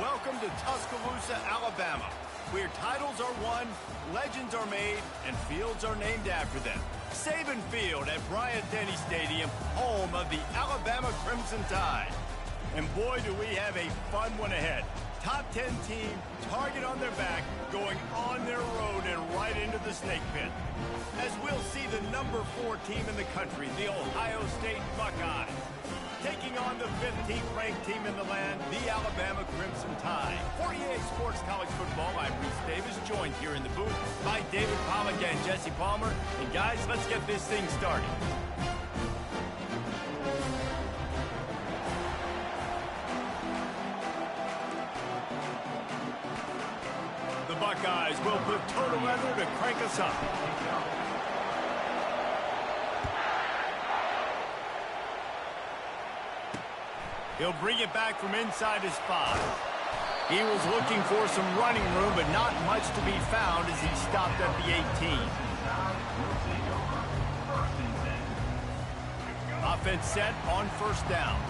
Welcome to Tuscaloosa, Alabama, where titles are won, legends are made, and fields are named after them. Saban Field at Bryant-Denny Stadium, home of the Alabama Crimson Tide. And boy, do we have a fun one ahead. Top 10 team, target on their back, going on their road and right into the snake pit. As we'll see the number 4 team in the country, the Ohio State Buckeyes, taking on the 15th ranked team in the land, the Alabama Crimson Tide. For EA Sports College Football, I'm Reese Davis, joined here in the booth by David Pollack and Jesse Palmer. And guys, let's get this thing started. The Buckeyes will put total leather to crank us up. He'll bring it back from inside his 5. He was looking for some running room, but not much to be found as he stopped at the 18. Offense set on first down.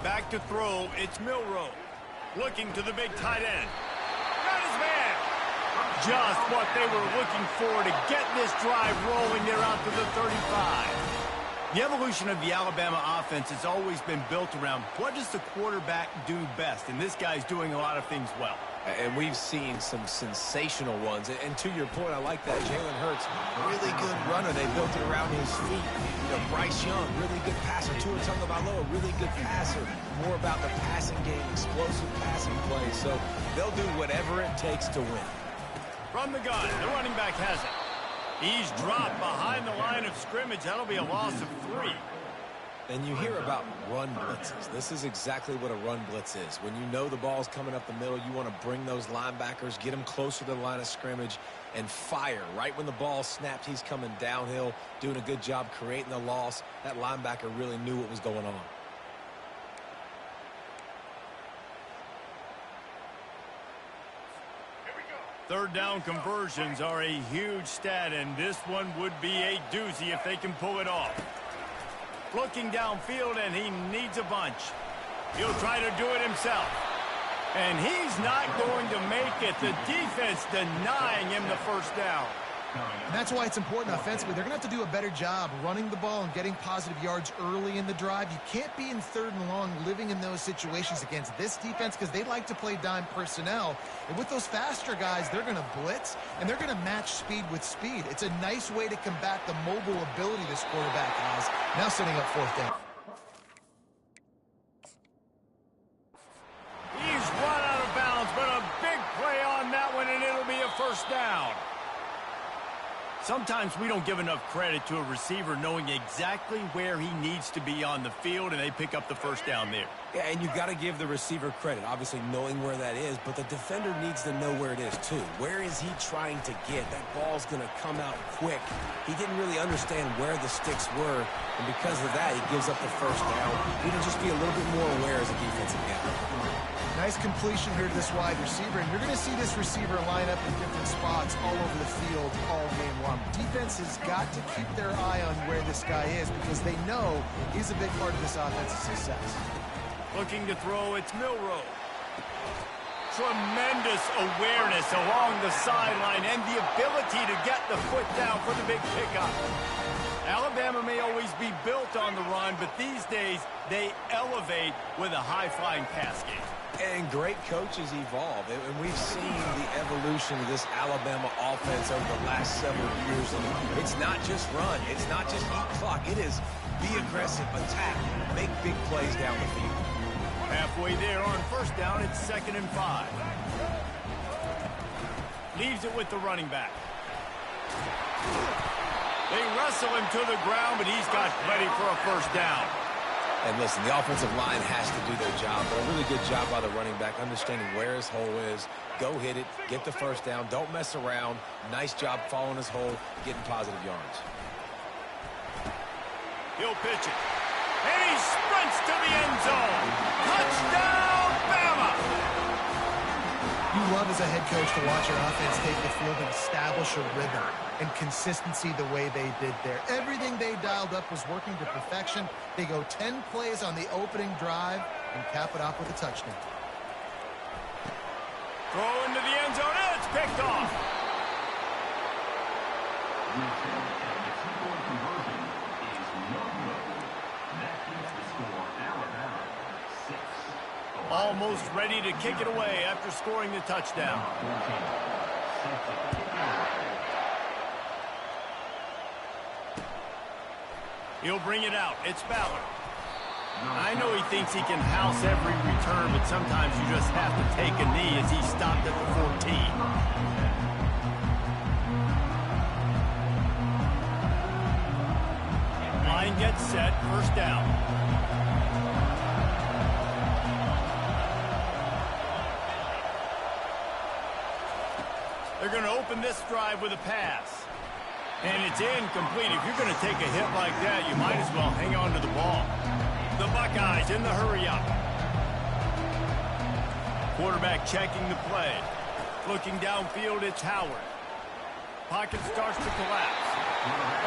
Back to throw, it's Milroe. Looking to the big tight end. Got his man. Just what they were looking for to get this drive rolling. They're out to the 35. The evolution of the Alabama offense has always been built around what does the quarterback do best, and this guy's doing a lot of things well. And we've seen some sensational ones. And to your point, I like that. Jalen Hurts, really good runner. They built it around his feet. You know, Bryce Young, really good passer. Tua Tagovailoa, really good passer. More about the passing game, explosive passing plays. So they'll do whatever it takes to win. From the gun, the running back has it. He's dropped behind the line of scrimmage. That'll be a loss of 3. And you hear about run blitzes. This is exactly what a run blitz is. When you know the ball's coming up the middle, you want to bring those linebackers, get them closer to the line of scrimmage, and fire. Right when the ball snapped, he's coming downhill, doing a good job creating the loss. That linebacker really knew what was going on. Third down conversions are a huge stat, and this one would be a doozy if they can pull it off. Looking downfield, and he needs a bunch. He'll try to do it himself. And he's not going to make it. The defense denying him the first down. And that's why it's important offensively. They're going to have to do a better job running the ball and getting positive yards early in the drive. You can't be in 3rd and long living in those situations against this defense because they like to play dime personnel. And with those faster guys, they're going to blitz, and they're going to match speed with speed. It's a nice way to combat the mobile ability this quarterback has. Now setting up 4th down. He's run out of bounds, but a big play on that one, and it'll be a first down. Sometimes we don't give enough credit to a receiver knowing exactly where he needs to be on the field, and they pick up the first down there. Yeah, and you got to give the receiver credit, obviously knowing where that is, but the defender needs to know where it is too. Where is he trying to get? That ball's going to come out quick. He didn't really understand where the sticks were, and because of that, he gives up the first down. We need to just be a little bit more aware as a defensive end. Nice completion here to this wide receiver, and you're going to see this receiver line up in different spots all over the field all game long. Defense has got to keep their eye on where this guy is because they know he's a big part of this offensive success. Looking to throw, it's Milroe. Tremendous awareness along the sideline and the ability to get the foot down for the big pickup. Alabama may always be built on the run, but these days they elevate with a high-flying pass game. And great coaches evolve, and we've seen the evolution of this Alabama offense over the last several years. And it's not just run, it's not just eat clock, it is be aggressive, attack, make big plays down the field. Halfway there on first down, it's 2nd and 5. Leaves it with the running back. They wrestle him to the ground, but he's got plenty for a first down. And listen, the offensive line has to do their job, but a really good job by the running back, understanding where his hole is. Go hit it, get the first down, don't mess around. Nice job following his hole, getting positive yards. He'll pitch it. And he sprints to the end zone. Touchdown, Bama! You love as a head coach to watch your offense take the field and establish a rhythm and consistency the way they did there. Everything they dialed up was working to perfection. They go 10 plays on the opening drive and cap it off with a touchdown. Throw into the end zone, and it's picked off. Almost ready to kick it away after scoring the touchdown. He'll bring it out. It's Ballard. I know he thinks he can house every return, but sometimes you just have to take a knee as he stopped at the 14. Line gets set, first down. They're going to open this drive with a pass. And it's incomplete. If you're going to take a hit like that, you might as well hang on to the ball. The Buckeyes in the hurry-up. Quarterback checking the play. Looking downfield, it's Howard. Pocket starts to collapse.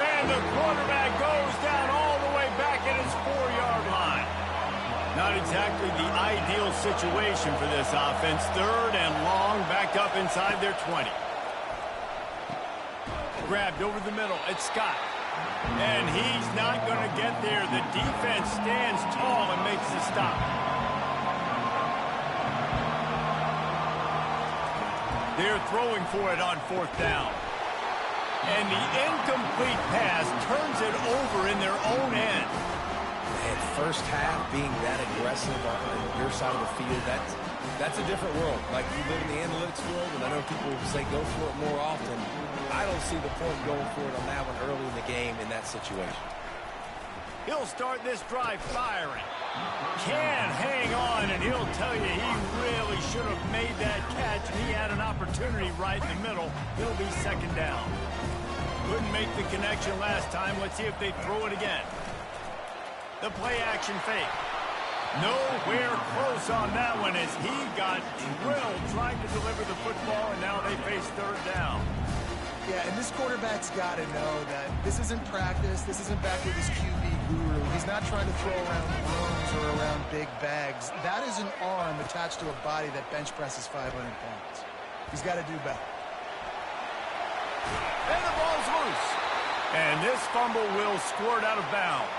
And the quarterback goes down all the way back at his 4-yard line. Not exactly the ideal situation for this offense. Third and long, back up inside their 20. Grabbed over the middle. It's Scott. And he's not going to get there. The defense stands tall and makes the stop. They're throwing for it on fourth down. And the incomplete pass turns it over in their own end. And first half being that aggressive on your side of the field, that's a different world. Like, you live in the analytics world, and I know people say go for it more often. I don't see the point going for it on that one early in the game in that situation. He'll start this drive firing. Can hang on, and he'll tell you he really should have made that catch. He had an opportunity right in the middle. It'll be second down. Couldn't make the connection last time. Let's see if they throw it again. The play action fake. Nowhere close on that one as he got drilled trying to deliver the football, and now they face third down. Yeah, and this quarterback's got to know that this isn't practice. This isn't back with his QB guru. He's not trying to throw around brooms or around big bags. That is an arm attached to a body that bench presses 500 pounds. He's got to do better. And the ball's loose. And this fumble will squirt out of bounds.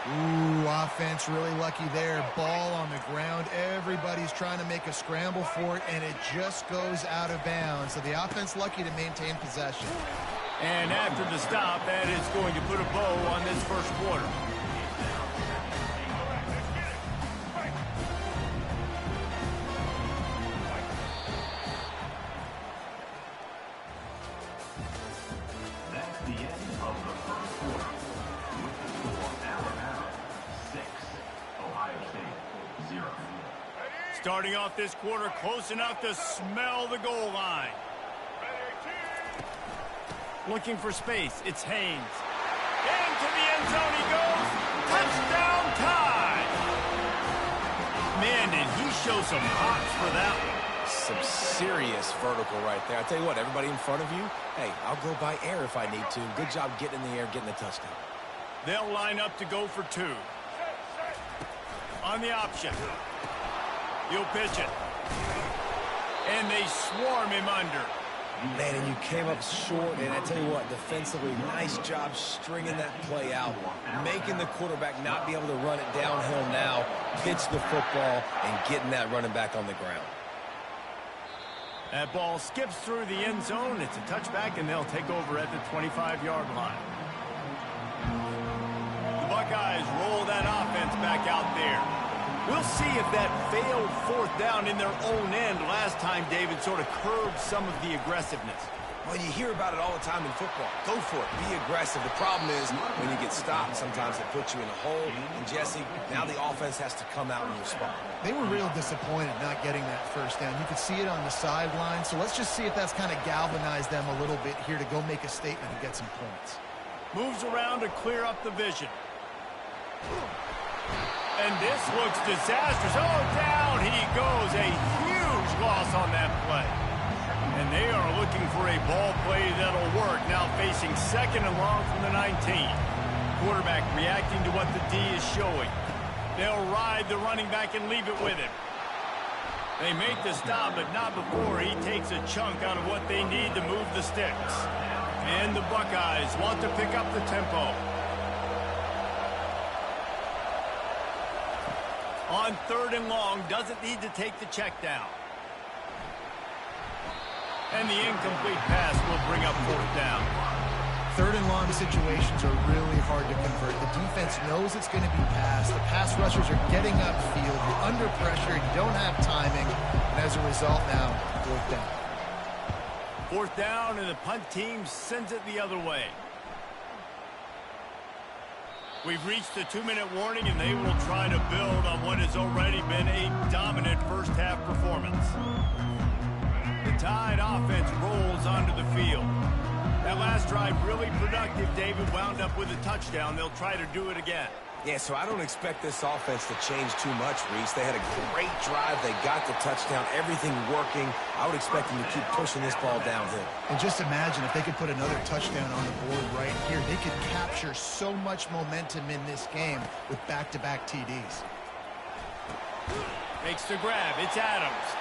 Ooh, offense really lucky there. Ball on the ground. Everybody's trying to make a scramble for it, and it just goes out of bounds. So the offense lucky to maintain possession. And after the stop, that is going to put a bow on this first quarter. That's the end of the first quarter. With the score, Alabama 6, Ohio State 0. Starting off this quarter close enough to smell the goal line. Looking for space. It's Haynes. Into the end zone he goes. Touchdown time. Man, did he show some hops for that one. Some serious vertical right there. I tell you what, everybody in front of you, hey, I'll go by air if I need to. Good job getting in the air, getting the touchdown. They'll line up to go for two. On the option. He'll pitch it. And they swarm him under. Man, and you came up short, and I tell you what, defensively, nice job stringing that play out, making the quarterback not be able to run it downhill now, pitch the football, and getting that running back on the ground. That ball skips through the end zone. It's a touchback, and they'll take over at the 25-yard line. The Buckeyes roll that offense back out there. We'll see if that failed fourth down in their own end last time, David, sort of curbed some of the aggressiveness. Well, you hear about it all the time in football. Go for it. Be aggressive. The problem is when you get stopped, sometimes it puts you in a hole. And, Jesse, now the offense has to come out and respond. They were real disappointed not getting that first down. You could see it on the sideline. So let's just see if that's kind of galvanized them a little bit here to go make a statement and get some points. Moves around to clear up the vision. And this looks disastrous. Oh, down he goes. A huge loss on that play. And they are looking for a ball play that'll work. Now facing 2nd and long from the 19. Quarterback reacting to what the D is showing. They'll ride the running back and leave it with him. They make the stop, but not before he takes a chunk out of what they need to move the sticks. And the Buckeyes want to pick up the tempo. On 3rd and long, doesn't need to take the check down. And the incomplete pass will bring up 4th down. 3rd and long situations are really hard to convert. The defense knows it's going to be passed. The pass rushers are getting upfield. You're under pressure. You don't have timing. And as a result now, 4th down. 4th down, and the punt team sends it the other way. We've reached the 2-minute warning, and they will try to build on what has already been a dominant first-half performance. The Tide offense rolls onto the field. That last drive really productive. David wound up with a touchdown. They'll try to do it again. Yeah, so I don't expect this offense to change too much, Reese. They had a great drive. They got the touchdown. Everything working. I would expect them to keep pushing this ball downhill. And just imagine if they could put another touchdown on the board right here. They could capture so much momentum in this game with back-to-back TDs. Makes the grab. It's Adams.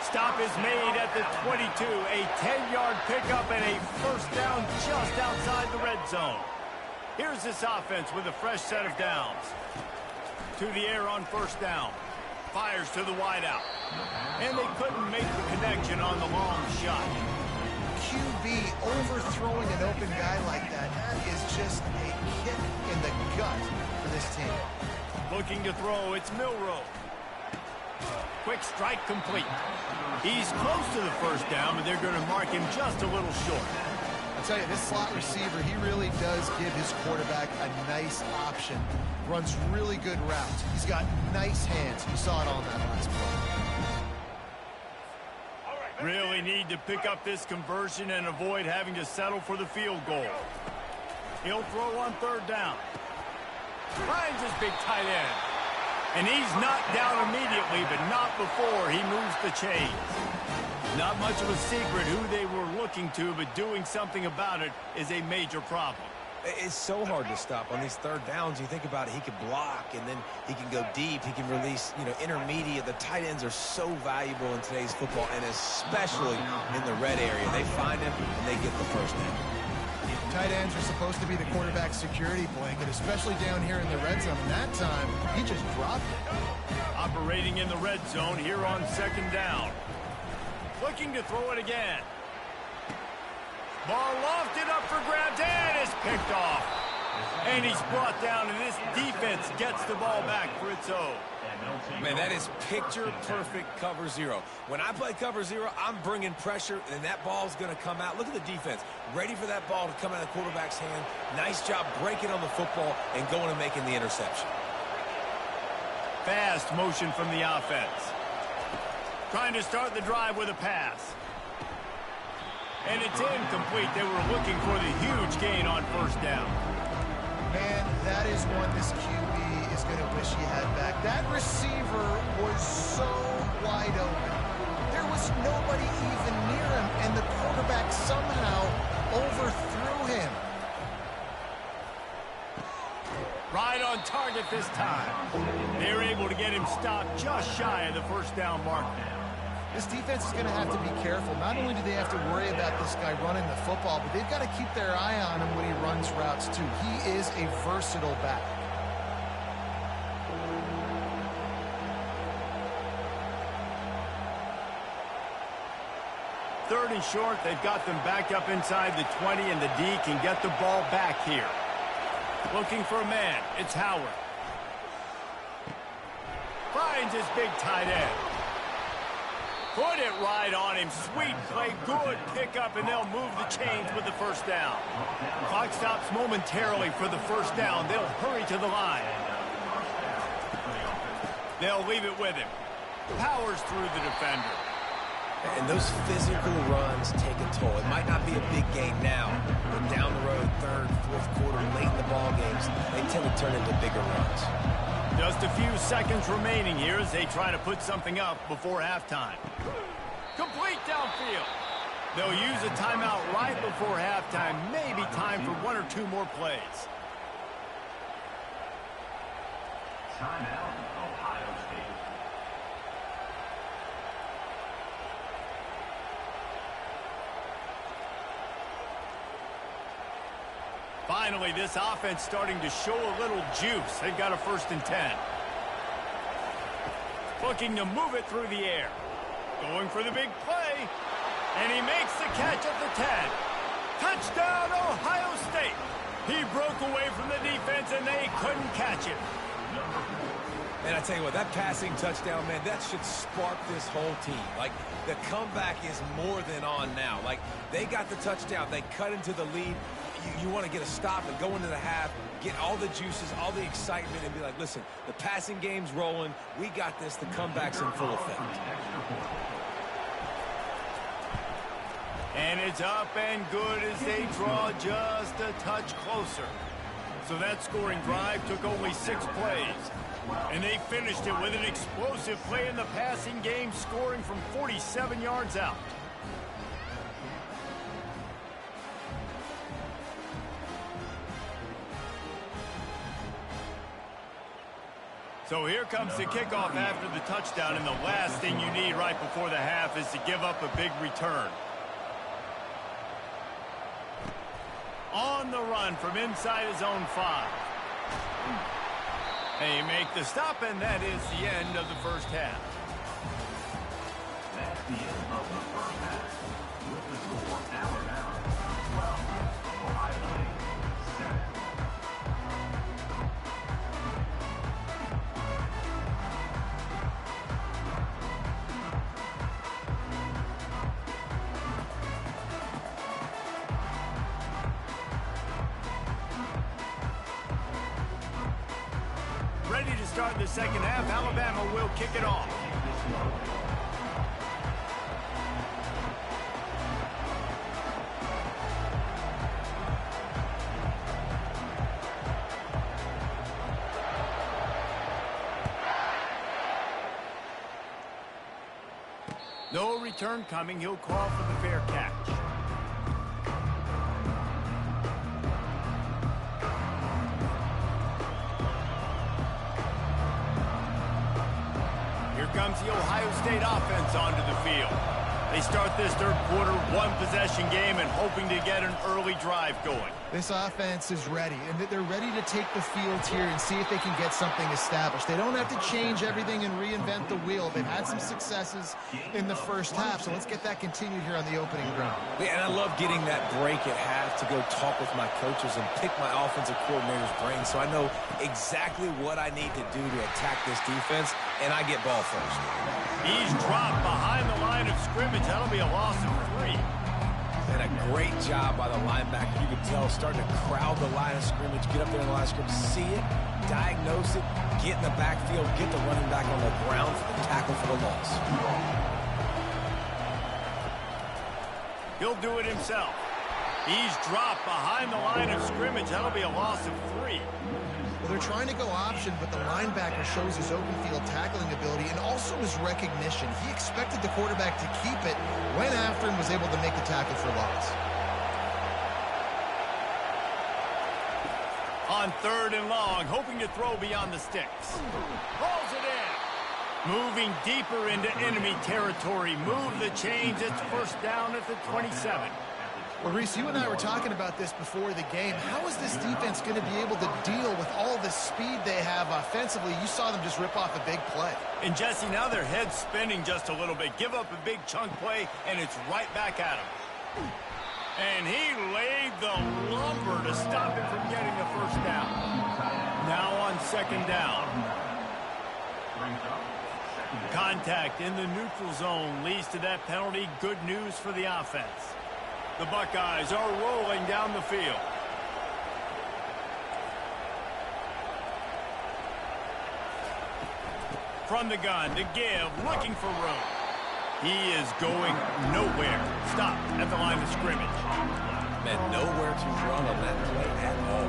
Stop is made at the 22. A 10-yard pickup and a 1st down just outside the red zone. Here's this offense with a fresh set of downs. To the air on 1st down. Fires to the wideout. And they couldn't make the connection on the long shot. QB overthrowing an open guy like that is just a kick in the gut for this team. Looking to throw, it's Milroe. Quick strike complete. He's close to the 1st down, but they're going to mark him just a little short. I'll tell you, this slot receiver, he really does give his quarterback a nice option. Runs really good routes. He's got nice hands. You saw it on that last play. Really need to pick up this conversion and avoid having to settle for the field goal. He'll throw on 3rd down. Finds his big tight end. And he's knocked down immediately, but not before he moves the chains. Not much of a secret who they were looking to, but doing something about it is a major problem. It's so hard to stop on these 3rd downs. You think about it, he can block, and then he can go deep. He can release, intermediate. The tight ends are so valuable in today's football, and especially in the red area. They find him, and they get the 1st down. Tight ends are supposed to be the quarterback's security blanket, especially down here in the red zone. And that time, he just dropped it. Operating in the red zone here on 2nd down. Looking to throw it again. Ball lofted up for grabs and is picked off. And he's brought down, and this defense gets the ball back for its own. Man, that is picture-perfect cover 0. When I play cover 0, I'm bringing pressure, and that ball's going to come out. Look at the defense. Ready for that ball to come out of the quarterback's hand. Nice job breaking on the football and going and making the interception. Fast motion from the offense. Trying to start the drive with a pass. And it's incomplete. They were looking for the huge gain on 1st down. Man, that is one this QB is going to wish he had back. That receiver was so wide open. There was nobody even near him, and the quarterback somehow overthrew him. Right on target this time. They were able to get him stopped just shy of the 1st down marker. This defense is going to have to be careful. Not only do they have to worry about this guy running the football, but they've got to keep their eye on him when he runs routes, too. He is a versatile back. Third and short, they've got them backed up inside the 20, and the D can get the ball back here. Looking for a man. It's Howard. Finds his big tight end. Put it right on him. Sweet play. Good pickup, and they'll move the chains with the 1st down. Clock stops momentarily for the 1st down. They'll hurry to the line. They'll leave it with him. Powers through the defender. And those physical runs take a toll. It might not be a big gain now, but down the road, 3rd, 4th quarter, late in the ball games, they tend to turn into bigger runs. Just a few seconds remaining here as they try to put something up before halftime. Complete downfield. They'll use a timeout right before halftime. Maybe time for one or two more plays. Timeout, Ohio State. Finally, this offense starting to show a little juice. They've got a 1st and 10. Looking to move it through the air. Going for the big play. And he makes the catch at the 10. Touchdown, Ohio State. He broke away from the defense, and they couldn't catch him. And I tell you what, that passing touchdown, man, that should spark this whole team. Like, the comeback is more than on now. Like, they got the touchdown. They cut into the lead. You want to get a stop and go into the half, get all the juices, all the excitement, and be like, listen, the passing game's rolling. We got this. The comeback's in full effect. And it's up and good as they draw just a touch closer. So that scoring drive took only 6 plays. And they finished it with an explosive play in the passing game, scoring from 47 yards out. So here comes the kickoff after the touchdown, and the last thing you need right before the half is to give up a big return. On the run from inside his own 5. They make the stop, and that is the end of the first half. That's the end of the first half. With the score, Alabama 12, Ohio State 7. Ready to start the second half. Alabama will kick it off. No return coming. He'll call for the fair catch. Comes the Ohio State offense onto the field. They start this third quarter one-possession game and hoping to get an early drive going. This offense is ready, and they're ready to take the field here and see if they can get something established. They don't have to change everything and reinvent the wheel. They've had some successes in the first half, so let's get that continued here on the opening drive. Yeah, and I love getting that break at half to go talk with my coaches and pick my offensive coordinator's brain so I know exactly what I need to do to attack this defense, and I get ball first. He's dropped behind the line of scrimmage. That'll be a loss of 3. And a great job by the linebacker. You can tell starting to crowd the line of scrimmage, get up there in the line of scrimmage, see it, diagnose it, get in the backfield, get the running back on the ground for the tackle for the loss. He'll do it himself. He's dropped behind the line of scrimmage. That'll be a loss of 3. Well, they're trying to go option, but the linebacker shows his open field tackling ability and also his recognition. He expected the quarterback to keep it, went after and was able to make the tackle for loss. On 3rd and long, hoping to throw beyond the sticks. Rolls it in. Moving deeper into enemy territory. Move the chains. It's 1st down at the 27. Well, Reese, you and I were talking about this before the game. How is this defense going to be able to deal with all the speed they have offensively? You saw them just rip off a big play. And, Jesse, now their head's spinning just a little bit. Give up a big chunk play, and it's right back at him. And he laid the lumber to stop him from getting the 1st down. Now on 2nd down. Contact in the neutral zone leads to that penalty. Good news for the offense. The Buckeyes are rolling down the field. From the gun to give, looking for room. He is going nowhere. Stop at the line of scrimmage. Man, nowhere to run on that play at all.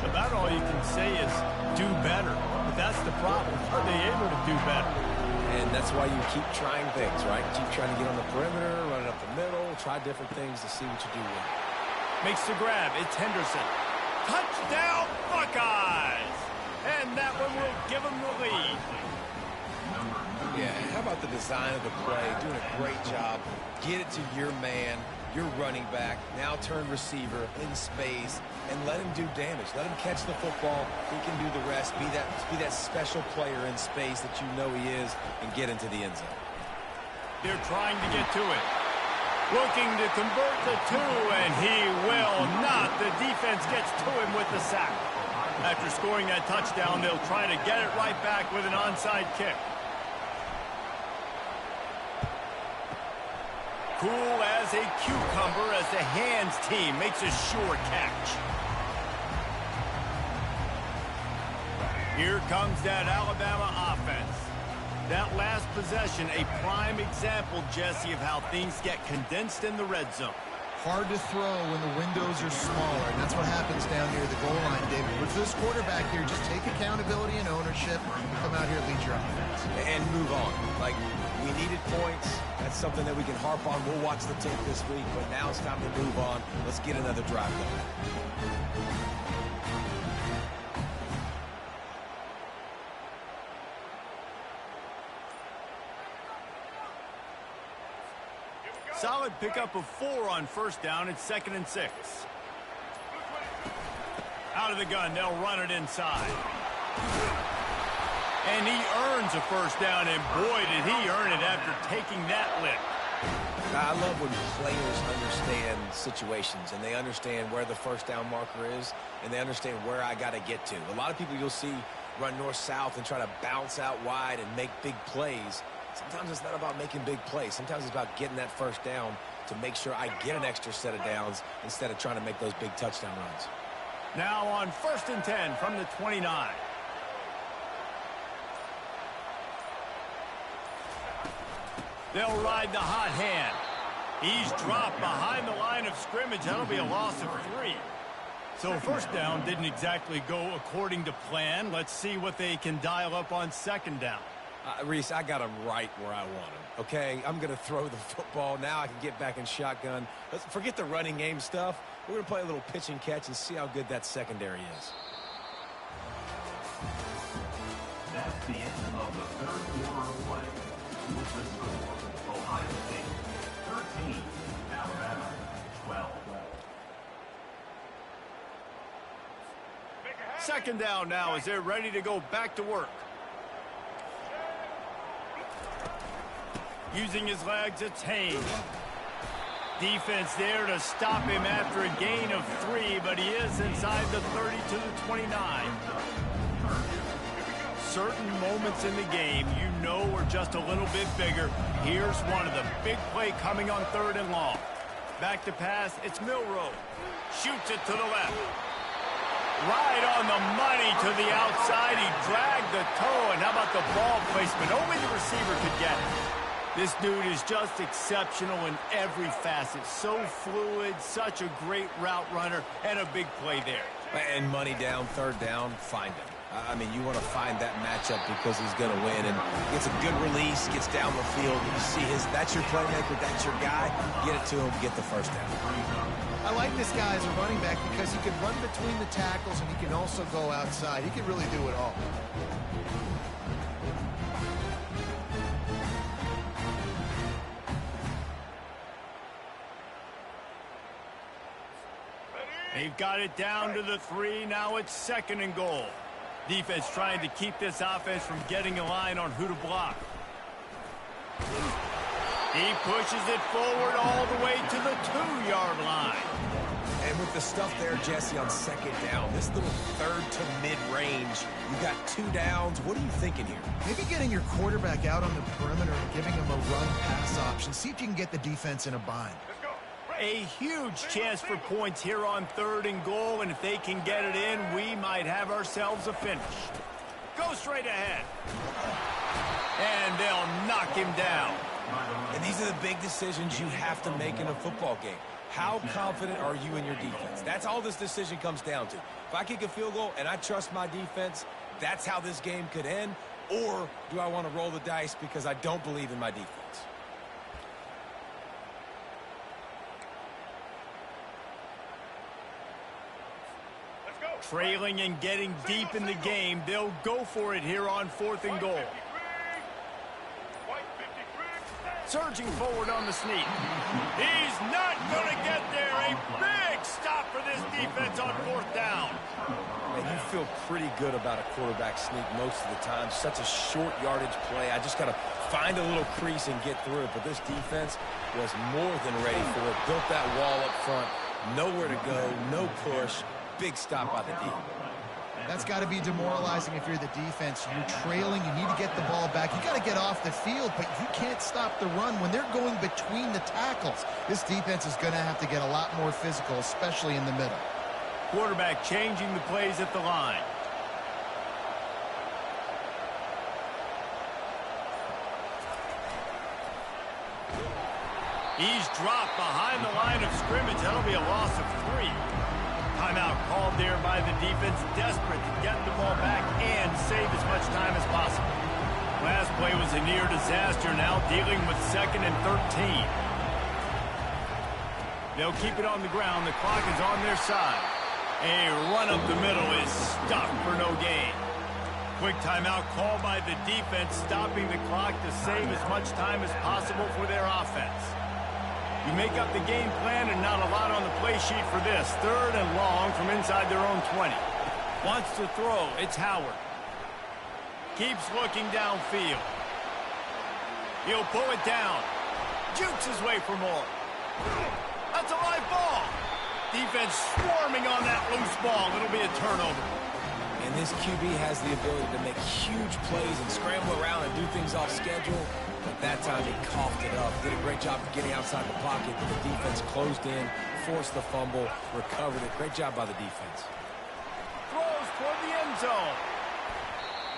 About all you can say is do better. But that's the problem. Are they able to do better? And that's why you keep trying things, right? Keep trying to get on the perimeter, run it up the middle, try different things to see what you do with it. Makes the grab. It's Henderson. Touchdown, Buckeyes! And that one will give them the lead. Yeah, how about the design of the play? Doing a great job. Get it to your man, your running back, now turn receiver in space, and let him do damage. Let him catch the football. He can do the rest. Be that special player in space that you know he is, and get into the end zone. They're trying to get to it. Looking to convert the two, and he will not. The defense gets to him with the sack. After scoring that touchdown, they'll try to get it right back with an onside kick. Cool as a cucumber as the hands team makes a sure catch. Here comes that Alabama offense. That last possession, a prime example, Jesse, of how things get condensed in the red zone. Hard to throw when the windows are smaller, and that's what happens down near the goal line, David. But for this quarterback here, just take accountability and ownership and come out here and lead your offense. And move on. Like, we needed points. That's something that we can harp on. We'll watch the tape this week, but now it's time to move on. Let's get another drive going. Solid pickup of 4 on first down. It's 2nd and 6. Out of the gun, they'll run it inside. And he earns a first down, and boy, did he earn it after taking that lick. I love when players understand situations, and they understand where the first down marker is, and they understand where I got to get to. A lot of people you'll see run north-south and try to bounce out wide and make big plays. Sometimes it's not about making big plays. Sometimes it's about getting that first down to make sure I get an extra set of downs instead of trying to make those big touchdown runs. Now on 1st and 10 from the 29. They'll ride the hot hand. He's dropped behind the line of scrimmage. That'll be a loss of 3. So first down didn't exactly go according to plan. Let's see what they can dial up on 2nd down. Reese, I got him right where I want him, okay? I'm going to throw the football. Now I can get back in shotgun. Let's forget the running game stuff. We're going to play a little pitch and catch and see how good that secondary is. That's the end of the 3rd quarter of play. With the score, Ohio State 13, Alabama 12. 2nd down now as they're ready to go back to work. Using his legs, it's Haynes. Defense there to stop him after a gain of 3, but he is inside the 30 to the 29. Certain moments in the game you know are just a little bit bigger. Here's one of the big play coming on 3rd and long. Back to pass, it's Milroe. Shoots it to the left. Right on the money to the outside. He dragged the toe, and how about the ball placement? Only the receiver could get it. This dude is just exceptional in every facet. So fluid, such a great route runner, and a big play there. And money down, 3rd down, find him. I mean, you want to find that matchup because he's going to win. And gets a good release, gets down the field. You see that's your playmaker, that's your guy. Get it to him, get the first down. I like this guy as a running back because he can run between the tackles and he can also go outside. He can really do it all. They've got it down to the 3. Now it's 2nd and goal. Defense trying to keep this offense from getting a line on who to block. He pushes it forward all the way to the 2-yard line. And with the stuff there, Jesse, on 2nd down, this little 3rd to mid-range, you got 2 downs. What are you thinking here? Maybe getting your quarterback out on the perimeter and giving him a run-pass option. See if you can get the defense in a bind. A huge chance for points here on 3rd and goal, and if they can get it in, we might have ourselves a finish. Go straight ahead. And they'll knock him down. And these are the big decisions you have to make in a football game. How confident are you in your defense? That's all this decision comes down to. If I kick a field goal and I trust my defense, that's how this game could end. Or do I want to roll the dice because I don't believe in my defense? Trailing and getting deep in the game, they'll go for it here on 4th and goal. Surging forward on the sneak. He's not going to get there. A big stop for this defense on 4th down. And you feel pretty good about a quarterback sneak most of the time. Such a short yardage play. I just got to find a little crease and get through it. But this defense was more than ready for it. Built that wall up front. Nowhere to go. No push. Big stop by the D. That's got to be demoralizing if you're the defense. You're trailing. You need to get the ball back. You got to get off the field, but you can't stop the run when they're going between the tackles. This defense is going to have to get a lot more physical, especially in the middle. Quarterback changing the plays at the line. He's dropped behind the line of scrimmage. That'll be a loss of 3. Timeout called there by the defense, desperate to get the ball back and save as much time as possible. Last play was a near disaster, now dealing with 2nd and 13. They'll keep it on the ground. The clock is on their side. A run up the middle is stuffed for no gain. Quick timeout called by the defense, stopping the clock to save as much time as possible for their offense. You make up the game plan and not a lot on the play sheet for this. 3rd and long from inside their own 20. Wants to throw. It's Howard. Keeps looking downfield. He'll pull it down. Jukes his way for more. That's a live ball. Defense swarming on that loose ball. It'll be a turnover. And this QB has the ability to make huge plays and scramble around and do things off schedule. But that time he coughed it up. Did a great job of getting outside the pocket. But the defense closed in, forced the fumble, recovered it. Great job by the defense. Throws toward the end zone.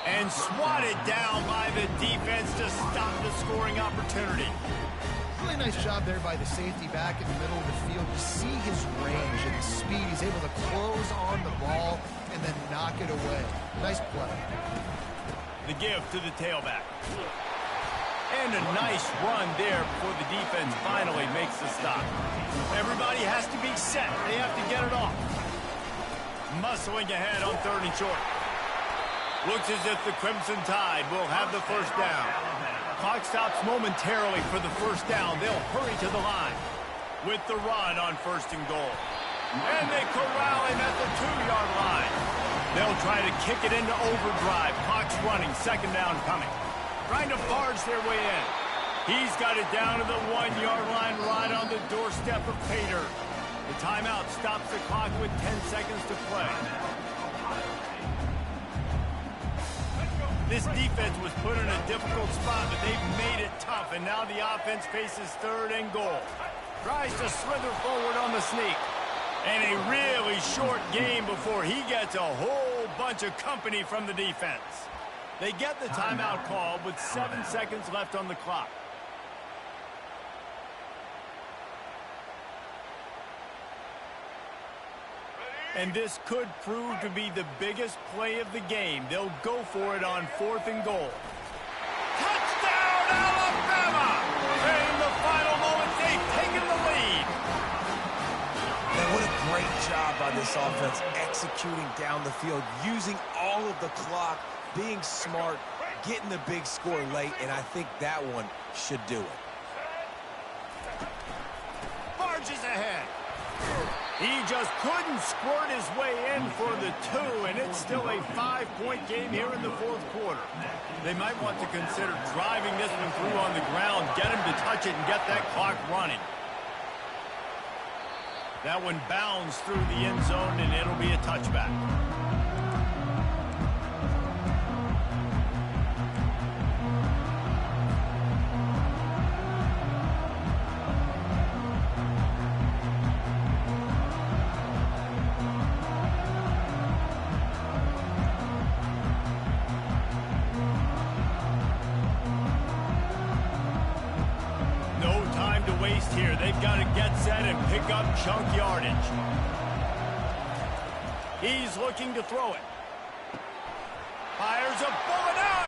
And swatted down by the defense to stop the scoring opportunity. Really nice job there by the safety back in the middle of the field. You see his range and his speed. He's able to close on the ball and then knock it away. Nice play. The give to the tailback. And a nice run there before the defense finally makes the stop. Everybody has to be set. They have to get it off. Muscling ahead on 3rd and short. Looks as if the Crimson Tide will have the first down. Clock stops momentarily for the first down. They'll hurry to the line with the run on 1st and goal. And they corral him at the 2-yard line. They'll try to kick it into overdrive. Clock's running. 2nd down coming. Trying to barge their way in. He's got it down to the 1-yard line right on the doorstep of Pater. The timeout stops the clock with 10 seconds to play. This defense was put in a difficult spot, but they've made it tough, and now the offense faces 3rd and goal. Tries to slither forward on the sneak. And a really short game before he gets a whole bunch of company from the defense. They get the timeout called with 7 seconds left on the clock. And this could prove to be the biggest play of the game. They'll go for it on 4th and goal. Touchdown, Alabama! In the final moments, they've taken the lead. And what a great job by this offense executing down the field, using all of the clock, being smart, getting the big score late, and I think that one should do it. Barges ahead. He just couldn't squirt his way in for the 2, and it's still a 5-point game here in the 4th quarter. They might want to consider driving this one through on the ground, get him to touch it, and get that clock running. That one bounds through the end zone, and it'll be a touchback. Here, they've got to get set and pick up chunk yardage. He's looking to throw it. Fires a bullet out.